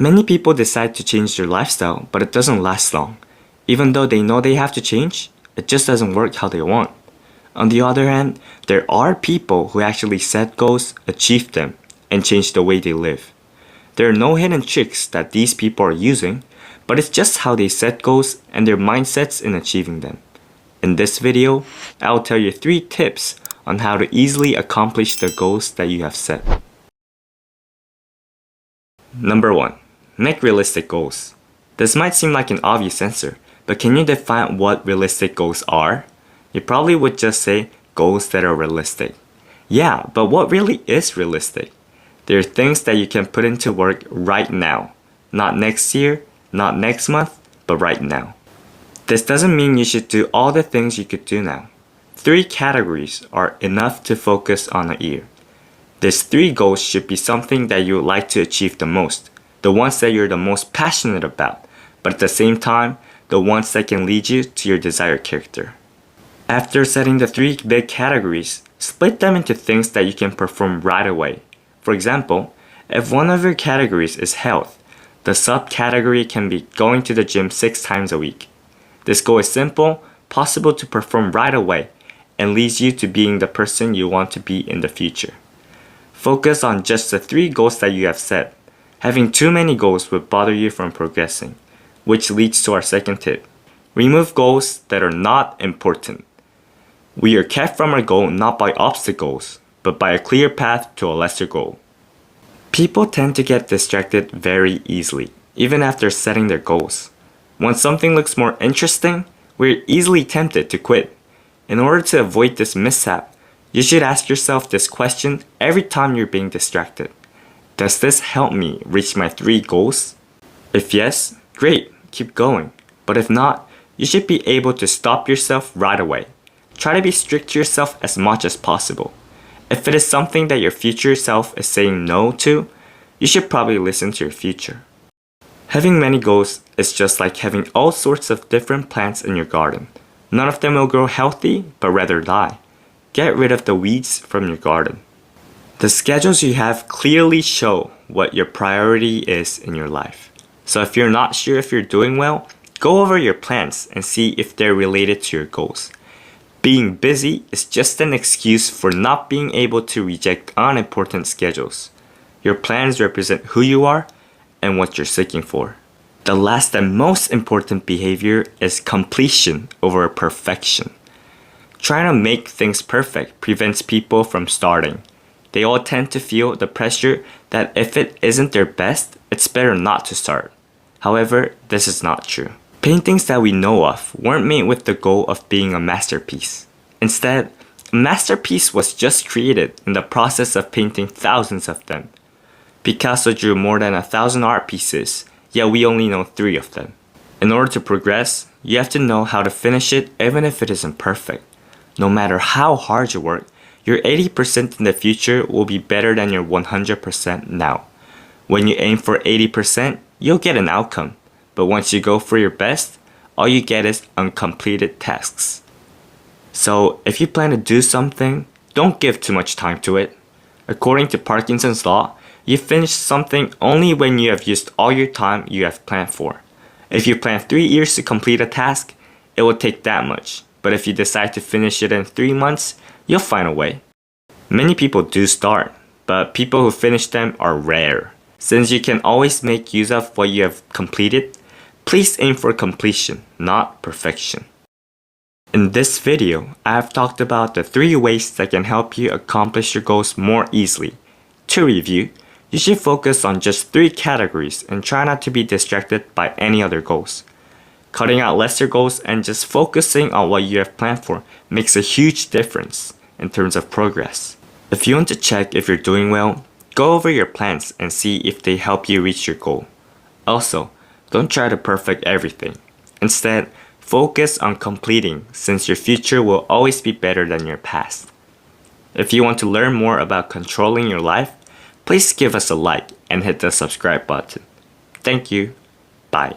Many people decide to change their lifestyle, but it doesn't last long. Even though they know they have to change, it just doesn't work how they want. On the other hand, there are people who actually set goals, achieve them, and change the way they live. There are no hidden tricks that these people are using, but it's just how they set goals and their mindsets in achieving them. In this video, I will tell you 3 tips on how to easily accomplish the goals that you have set. Number 1. Make realistic goals. This might seem like an obvious answer, but can you define what realistic goals are? You probably would just say goals that are realistic. Yeah, but what really is realistic? There are things that you can put into work right now. Not next year, not next month, but right now. This doesn't mean you should do all the things you could do now. 3 categories are enough to focus on a year. These 3 goals should be something that you would like to achieve the most, the ones that you're the most passionate about, but at the same time, the ones that can lead you to your desired character. After setting the 3 big categories, split them into things that you can perform right away. For example, if one of your categories is health, the subcategory can be going to the gym 6 times a week. This goal is simple, possible to perform right away, and leads you to being the person you want to be in the future. Focus on just the 3 goals that you have set. Having too many goals would bother you from progressing, which leads to our second tip. Remove goals that are not important. We are kept from our goal not by obstacles, but by a clear path to a lesser goal. People tend to get distracted very easily, even after setting their goals. When something looks more interesting, we're easily tempted to quit. In order to avoid this mishap, you should ask yourself this question every time you're being distracted. Does this help me reach my 3 goals? If yes, great, keep going. But if not, you should be able to stop yourself right away. Try to be strict to yourself as much as possible. If it is something that your future self is saying no to, you should probably listen to your future. Having many goals is just like having all sorts of different plants in your garden. None of them will grow healthy, but rather die. Get rid of the weeds from your garden. The schedules you have clearly show what your priority is in your life. So if you're not sure if you're doing well, go over your plans and see if they're related to your goals. Being busy is just an excuse for not being able to reject unimportant schedules. Your plans represent who you are and what you're seeking for. The last and most important behavior is completion over perfection. Trying to make things perfect prevents people from starting. They all tend to feel the pressure that if it isn't their best, it's better not to start. However, this is not true. Paintings that we know of weren't made with the goal of being a masterpiece. Instead, a masterpiece was just created in the process of painting thousands of them. Picasso drew more than 1,000 art pieces, yet we only know 3 of them. In order to progress, you have to know how to finish it even if it isn't perfect. No matter how hard you work, your 80% in the future will be better than your 100% now. When you aim for 80%, you'll get an outcome. But once you go for your best, all you get is uncompleted tasks. So if you plan to do something, don't give too much time to it. According to Parkinson's law, you finish something only when you have used all your time you have planned for. If you plan 3 years to complete a task, it will take that much. But if you decide to finish it in 3 months, you'll find a way. Many people do start, but people who finish them are rare. Since you can always make use of what you have completed, please aim for completion, not perfection. In this video, I have talked about the 3 ways that can help you accomplish your goals more easily. To review, you should focus on just 3 categories and try not to be distracted by any other goals. Cutting out lesser goals and just focusing on what you have planned for makes a huge difference in terms of progress. If you want to check if you're doing well, go over your plans and see if they help you reach your goal. Also, don't try to perfect everything. Instead, focus on completing since your future will always be better than your past. If you want to learn more about controlling your life, please give us a like and hit the subscribe button. Thank you. Bye.